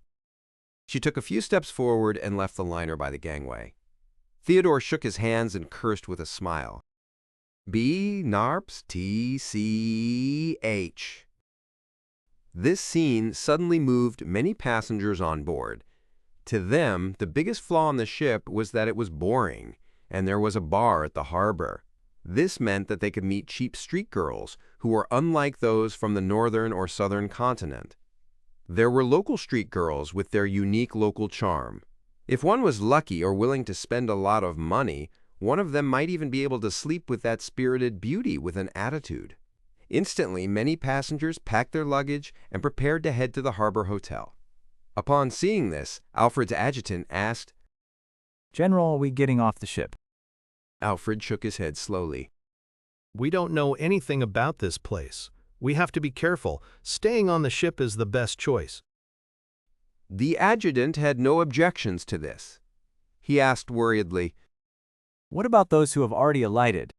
She took a few steps forward and left the liner by the gangway. Theodore shook his hands and cursed with a smile. B. Narps TCH. This scene suddenly moved many passengers on board. To them, the biggest flaw in the ship was that it was boring, and there was a bar at the harbor. This meant that they could meet cheap street girls who were unlike those from the northern or southern continent. There were local street girls with their unique local charm. If one was lucky or willing to spend a lot of money, one of them might even be able to sleep with that spirited beauty with an attitude. Instantly, many passengers packed their luggage and prepared to head to the harbor hotel. Upon seeing this, Alfred's adjutant asked, "General, are we getting off the ship?" Alfred shook his head slowly. We don't know anything about this place. We have to be careful. Staying on the ship is the best choice. The adjutant had no objections to this. He asked worriedly, "What about those who have already alighted?"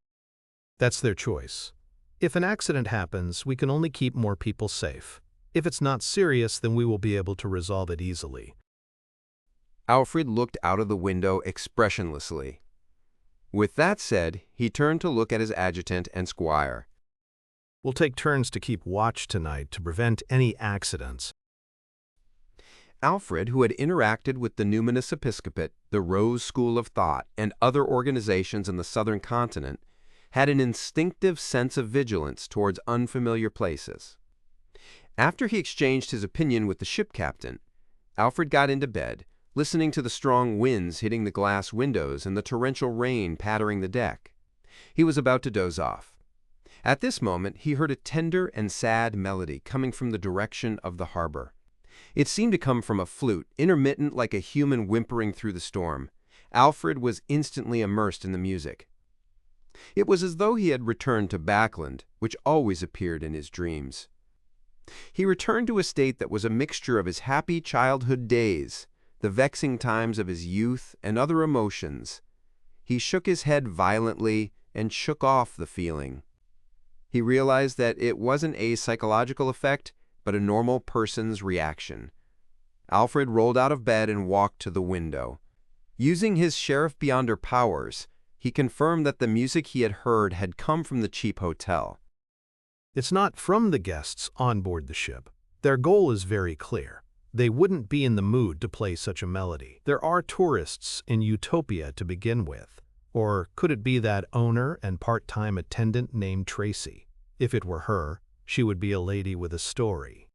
That's their choice. If an accident happens, we can only keep more people safe. If it's not serious, then we will be able to resolve it easily. Alfred looked out of the window expressionlessly. With that said, he turned to look at his adjutant and squire. We'll take turns to keep watch tonight to prevent any accidents. Alfred, who had interacted with the Numinous Episcopate, the Rose School of Thought, and other organizations in the southern continent, had an instinctive sense of vigilance towards unfamiliar places. After he exchanged his opinion with the ship captain, Alfred got into bed, listening to the strong winds hitting the glass windows and the torrential rain pattering the deck. He was about to doze off. At this moment, he heard a tender and sad melody coming from the direction of the harbor. It seemed to come from a flute, intermittent like a human whimpering through the storm. Alfred was instantly immersed in the music. It was as though he had returned to Backland, which always appeared in his dreams. He returned to a state that was a mixture of his happy childhood days, the vexing times of his youth, and other emotions. He shook his head violently and shook off the feeling. He realized that it wasn't a psychological effect, but a normal person's reaction. Alfred rolled out of bed and walked to the window. Using his Sheriff Beyonder powers, he confirmed that the music he had heard had come from the cheap hotel. It's not from the guests on board the ship. Their goal is very clear. They wouldn't be in the mood to play such a melody. There are tourists in Utopia to begin with. Or could it be that owner and part-time attendant named Tracy? If it were her, she would be a lady with a story.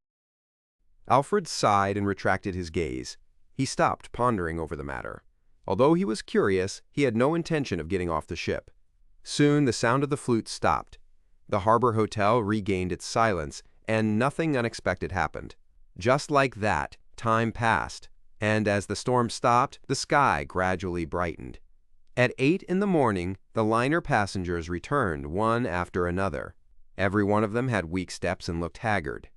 Alfred sighed and retracted his gaze. He stopped pondering over the matter. Although he was curious, he had no intention of getting off the ship. Soon the sound of the flute stopped. The harbor hotel regained its silence, and nothing unexpected happened. Just like that, time passed, and as the storm stopped, the sky gradually brightened. At 8 in the morning, the liner passengers returned one after another. Every one of them had weak steps and looked haggard.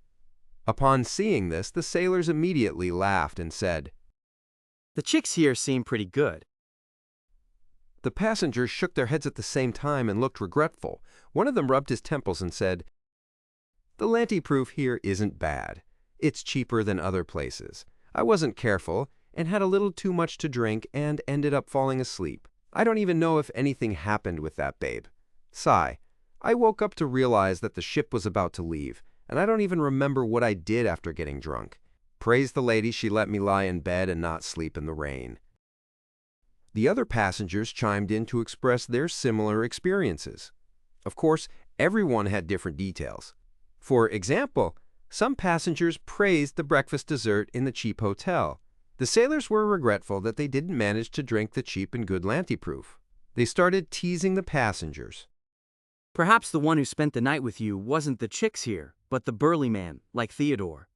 Upon seeing this, the sailors immediately laughed and said, "The chicks here seem pretty good." The passengers shook their heads at the same time and looked regretful. One of them rubbed his temples and said, "The Lanty-proof here isn't bad. It's cheaper than other places. I wasn't careful and had a little too much to drink and ended up falling asleep. I don't even know if anything happened with that babe. Sigh. I woke up to realize that the ship was about to leave, and I don't even remember what I did after getting drunk. Praise the lady she let me lie in bed and not sleep in the rain." The other passengers chimed in to express their similar experiences. Of course, everyone had different details. For example, some passengers praised the breakfast dessert in the cheap hotel. The The sailors were regretful that they didn't manage to drink the cheap and good Lanty-proof. They started teasing the passengers. Perhaps the one who spent the night with you wasn't the chicks here, but the burly man, like Theodore.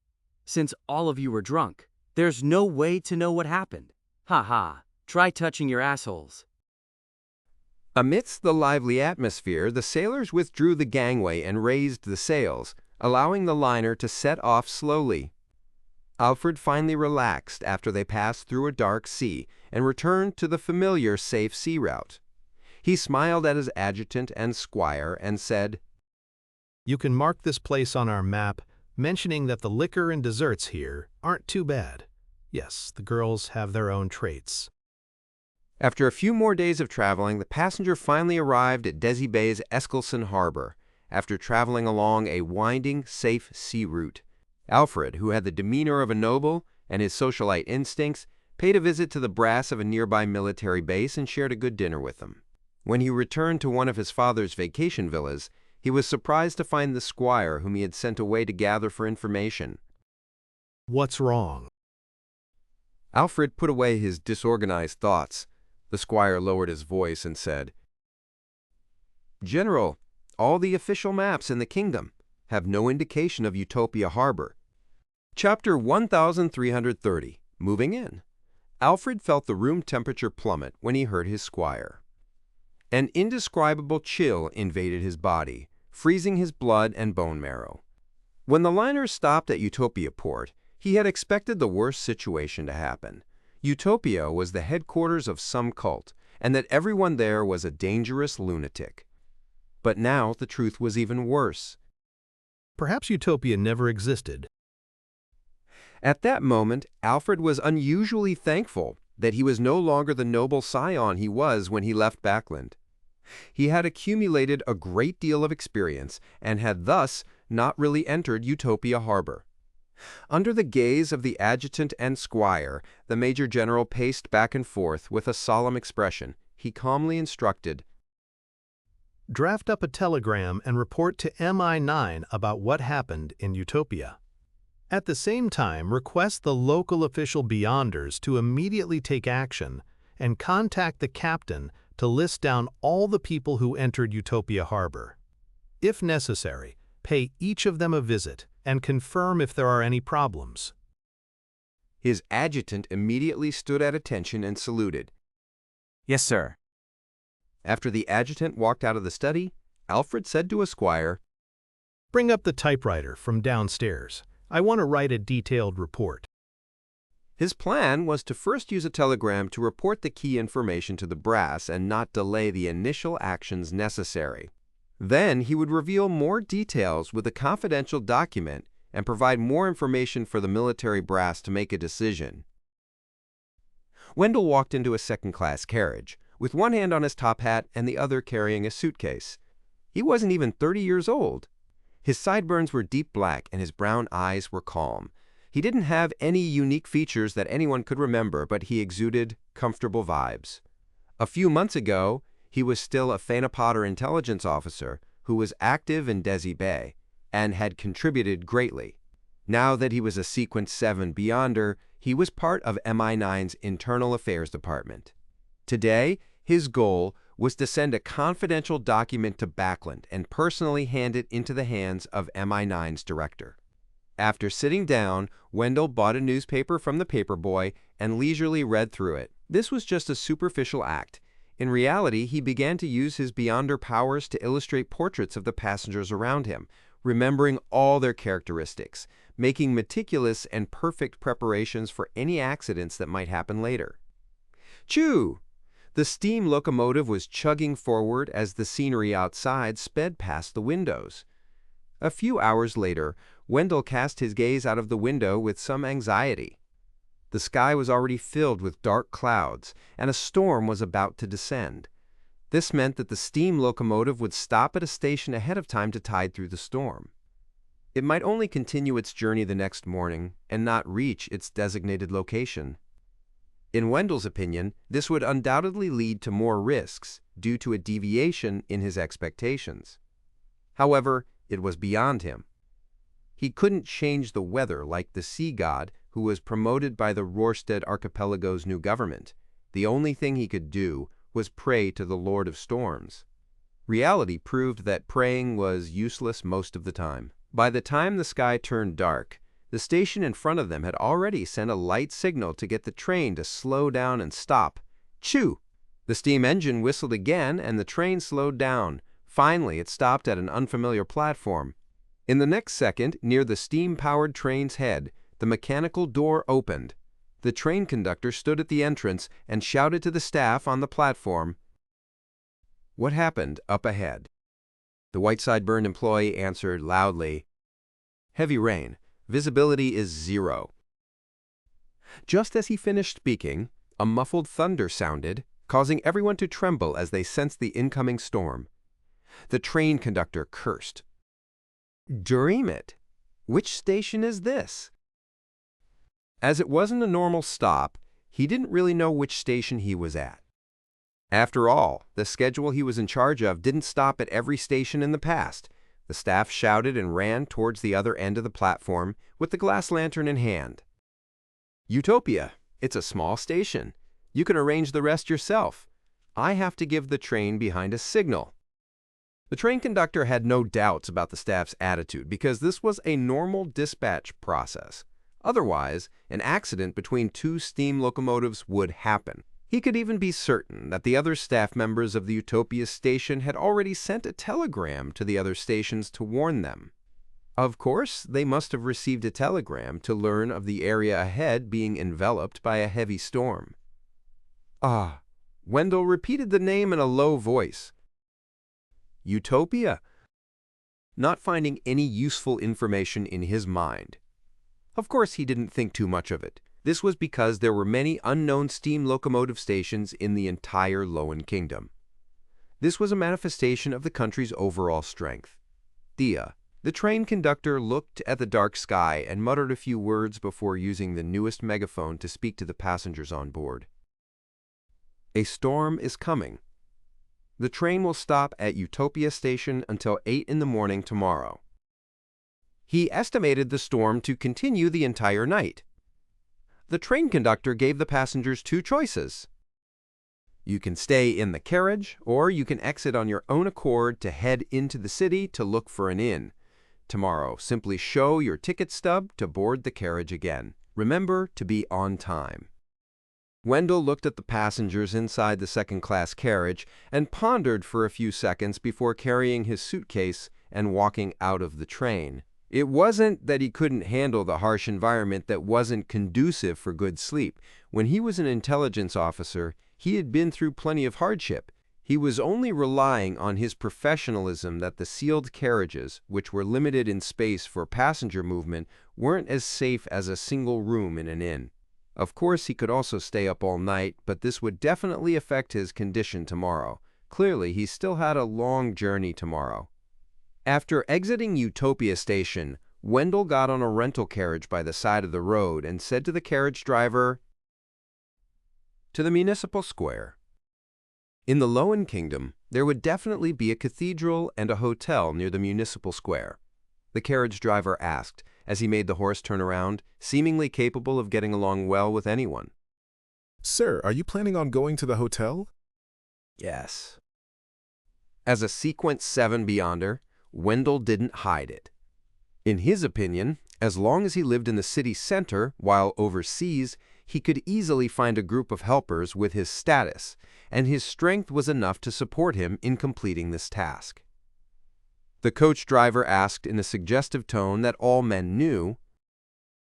Since all of you were drunk, there's no way to know what happened. Ha ha, try touching your assholes. Amidst the lively atmosphere, the sailors withdrew the gangway and raised the sails, allowing the liner to set off slowly. Alfred finally relaxed after they passed through a dark sea and returned to the familiar safe sea route. He smiled at his adjutant and squire and said, You can mark this place on our map, mentioning that the liquor and desserts here aren't too bad. Yes, the girls have their own traits. After a few more days of traveling, the passenger finally arrived at Desi Bay's Eskelson Harbor, after traveling along a winding, safe sea route. Alfred, who had the demeanor of a noble and his socialite instincts, paid a visit to the brass of a nearby military base and shared a good dinner with them. When he returned to one of his father's vacation villas, he was surprised to find the squire whom he had sent away to gather for information. What's wrong? Alfred put away his disorganized thoughts. The squire lowered his voice and said, General, all the official maps in the kingdom have no indication of Utopia Harbor. Chapter 1330, Moving In. Alfred felt the room temperature plummet when he heard his squire. An indescribable chill invaded his body, freezing his blood and bone marrow. When the liner stopped at Utopia Port, he had expected the worst situation to happen. Utopia was the headquarters of some cult, and that everyone there was a dangerous lunatic. But now the truth was even worse. Perhaps Utopia never existed. At that moment, Alfred was unusually thankful that he was no longer the noble scion he was when he left Backland. He had accumulated a great deal of experience and had thus not really entered Utopia Harbor. Under the gaze of the adjutant and squire, the major general paced back and forth with a solemn expression. He calmly instructed, Draft up a telegram and report to MI9 about what happened in Utopia. At the same time, request the local official Beyonders to immediately take action and contact the captain to list down all the people who entered Utopia Harbor. If necessary, pay each of them a visit and confirm if there are any problems. His adjutant immediately stood at attention and saluted. Yes, sir. After the adjutant walked out of the study, Alfred said to a squire, Bring up the typewriter from downstairs. I want to write a detailed report. His plan was to first use a telegram to report the key information to the brass and not delay the initial actions necessary. Then he would reveal more details with a confidential document and provide more information for the military brass to make a decision. Wendell walked into a second-class carriage, with one hand on his top hat and the other carrying a suitcase. He wasn't even 30 years old. His sideburns were deep black and his brown eyes were calm. He didn't have any unique features that anyone could remember, but he exuded comfortable vibes. A few months ago, he was still a Thanapotter intelligence officer who was active in Desi Bay and had contributed greatly. Now that he was a Sequence 7 Beyonder, he was part of MI9's Internal Affairs Department. Today, his goal was to send a confidential document to Backland and personally hand it into the hands of MI9's director. After sitting down, Wendell bought a newspaper from the paperboy and leisurely read through it. This was just a superficial act. In reality, he began to use his Beyonder powers to illustrate portraits of the passengers around him, remembering all their characteristics, making meticulous and perfect preparations for any accidents that might happen later. Choo! The steam locomotive was chugging forward as the scenery outside sped past the windows. A few hours later, Wendell cast his gaze out of the window with some anxiety. The sky was already filled with dark clouds, and a storm was about to descend. This meant that the steam locomotive would stop at a station ahead of time to tide through the storm. It might only continue its journey the next morning and not reach its designated location. In Wendell's opinion, this would undoubtedly lead to more risks due to a deviation in his expectations. However, it was beyond him. He couldn't change the weather like the sea god, who who was promoted by the Rorstead Archipelago's new government. The only thing he could do was pray to the Lord of Storms. Reality proved that praying was useless most of the time. By the time the sky turned dark, the station in front of them had already sent a light signal to get the train to slow down and stop. Chew! The steam engine whistled again and the train slowed down. Finally, it stopped at an unfamiliar platform. In the next second, near the steam-powered train's head, the mechanical door opened. The train conductor stood at the entrance and shouted to the staff on the platform what happened up ahead. The white-side-burned employee answered loudly, "Heavy rain. Visibility is 0. Just as he finished speaking, a muffled thunder sounded, causing everyone to tremble as they sensed the incoming storm. The train conductor cursed. "Dream it! Which station is this?" As it wasn't a normal stop, he didn't really know which station he was at. After all, the schedule he was in charge of didn't stop at every station in the past. The staff shouted and ran towards the other end of the platform with the glass lantern in hand. "Utopia, it's a small station. You can arrange the rest yourself. I have to give the train behind a signal." The train conductor had no doubts about the staff's attitude because this was a normal dispatch process. Otherwise, an accident between two steam locomotives would happen. He could even be certain that the other staff members of the Utopia station had already sent a telegram to the other stations to warn them. Of course, they must have received a telegram to learn of the area ahead being enveloped by a heavy storm. Wendell repeated the name in a low voice. Utopia, not finding any useful information in his mind. Of course, he didn't think too much of it. This was because there were many unknown steam locomotive stations in the entire Lowen Kingdom. This was a manifestation of the country's overall strength. The train conductor looked at the dark sky and muttered a few words before using the newest megaphone to speak to the passengers on board. "A storm is coming. The train will stop at Utopia Station until 8 in the morning tomorrow." He estimated the storm to continue the entire night. The train conductor gave the passengers two choices. You can stay in the carriage, or you can exit on your own accord to head into the city to look for an inn. Tomorrow, simply show your ticket stub to board the carriage again. Remember to be on time. Wendell looked at the passengers inside the second-class carriage and pondered for a few seconds before carrying his suitcase and walking out of the train. It wasn't that he couldn't handle the harsh environment that wasn't conducive for good sleep. When he was an intelligence officer, he had been through plenty of hardship. He was only relying on his professionalism that the sealed carriages, which were limited in space for passenger movement, weren't as safe as a single room in an inn. Of course, he could also stay up all night, but this would definitely affect his condition tomorrow. Clearly, he still had a long journey tomorrow. After exiting Utopia Station, Wendell got on a rental carriage by the side of the road and said to the carriage driver, "To the Municipal Square." In the Lowen Kingdom, there would definitely be a cathedral and a hotel near the Municipal Square. The carriage driver asked, as he made the horse turn around, seemingly capable of getting along well with anyone. "Sir, are you planning on going to the hotel?" "Yes." As a Sequence 7 Beyonder, Wendell didn't hide it. In his opinion, as long as he lived in the city center while overseas, he could easily find a group of helpers with his status, and his strength was enough to support him in completing this task. The coach driver asked in a suggestive tone that all men knew,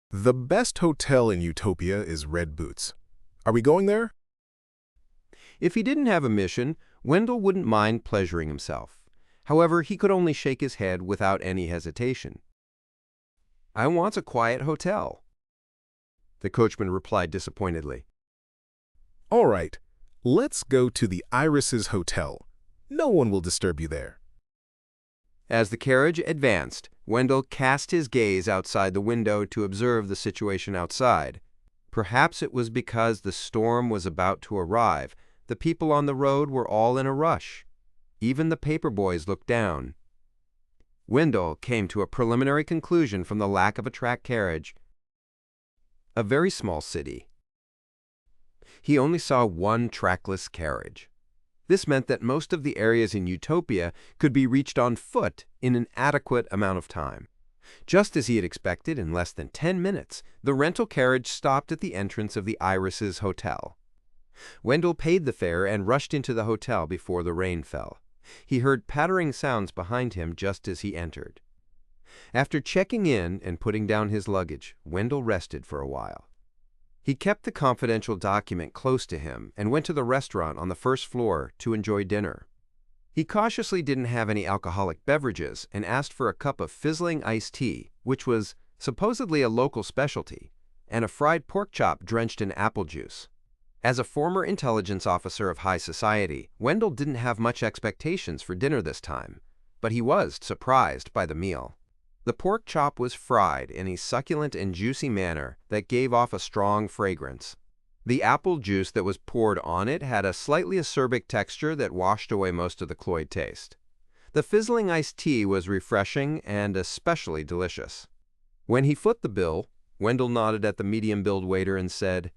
"The best hotel in Utopia is Red Boots. Are we going there?" If he didn't have a mission, Wendell wouldn't mind pleasuring himself. However, he could only shake his head without any hesitation. "I want a quiet hotel," the coachman replied disappointedly. "All right, let's go to the Irises Hotel. No one will disturb you there." As the carriage advanced, Wendell cast his gaze outside the window to observe the situation outside. Perhaps it was because the storm was about to arrive. The people on the road were all in a rush. Even the paper boys looked down. Wendell came to a preliminary conclusion from the lack of a track carriage. a very small city. He only saw one trackless carriage. This meant that most of the areas in Utopia could be reached on foot in an adequate amount of time. Just as he had expected, in less than 10 minutes, the rental carriage stopped at the entrance of the Irises Hotel. Wendell paid the fare and rushed into the hotel before the rain fell. He heard pattering sounds behind him just as he entered. After checking in and putting down his luggage, Wendell rested for a while. He kept the confidential document close to him and went to the restaurant on the first floor to enjoy dinner. He cautiously didn't have any alcoholic beverages and asked for a cup of fizzling iced tea, which was supposedly a local specialty, and a fried pork chop drenched in apple juice. As a former intelligence officer of high society, Wendell didn't have much expectations for dinner this time, but he was surprised by the meal. The pork chop was fried in a succulent and juicy manner that gave off a strong fragrance. The apple juice that was poured on it had a slightly acerbic texture that washed away most of the cloyed taste. The fizzling iced tea was refreshing and especially delicious. When he foot the bill, Wendell nodded at the medium-billed waiter and said,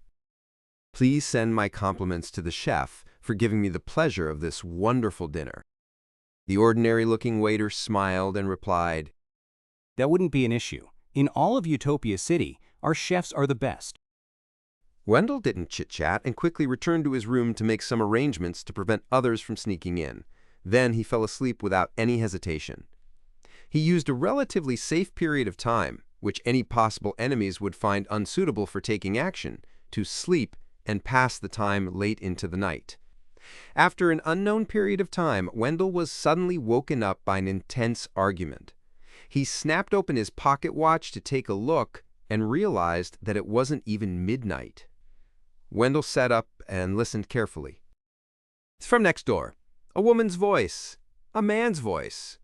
"Please send my compliments to the chef for giving me the pleasure of this wonderful dinner." The ordinary-looking waiter smiled and replied, "That wouldn't be an issue. In all of Utopia City, our chefs are the best." Wendell didn't chit-chat and quickly returned to his room to make some arrangements to prevent others from sneaking in. Then he fell asleep without any hesitation. He used a relatively safe period of time, which any possible enemies would find unsuitable for taking action, to sleep and pass the time late into the night. After an unknown period of time, Wendell was suddenly woken up by an intense argument. He snapped open his pocket watch to take a look and realized that it wasn't even midnight. Wendell sat up and listened carefully. "It's from next door. A woman's voice. A man's voice."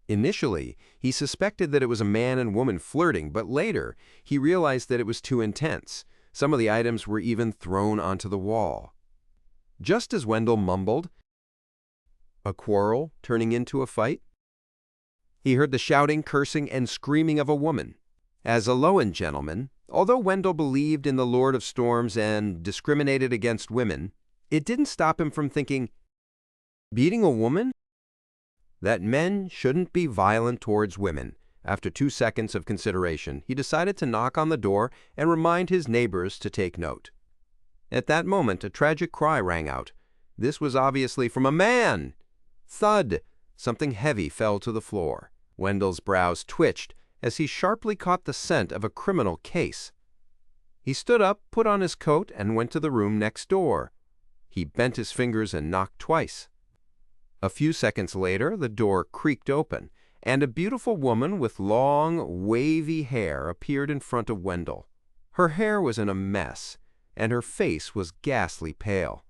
Initially, he suspected that it was a man and woman flirting, but later, he realized that it was too intense. Some of the items were even thrown onto the wall. Just as Wendell mumbled, "A quarrel turning into a fight," he heard the shouting, cursing, and screaming of a woman. As a Lowen gentleman, although Wendell believed in the Lord of Storms and discriminated against women, it didn't stop him from thinking, beating a woman? That men shouldn't be violent towards women. After 2 seconds of consideration, he decided to knock on the door and remind his neighbors to take note. At that moment, a tragic cry rang out. This was obviously from a man. Thud! Something heavy fell to the floor. Wendell's brows twitched as he sharply caught the scent of a criminal case. He stood up, put on his coat, and went to the room next door. He bent his fingers and knocked twice. A few seconds later, the door creaked open, and a beautiful woman with long, wavy hair appeared in front of Wendell. Her hair was in a mess, and her face was ghastly pale.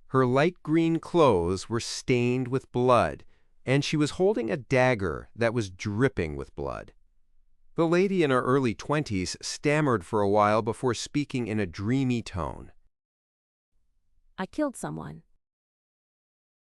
Her light green clothes were stained with blood, and she was holding a dagger that was dripping with blood. The lady in her early 20s stammered for a while before speaking in a dreamy tone. "I killed someone.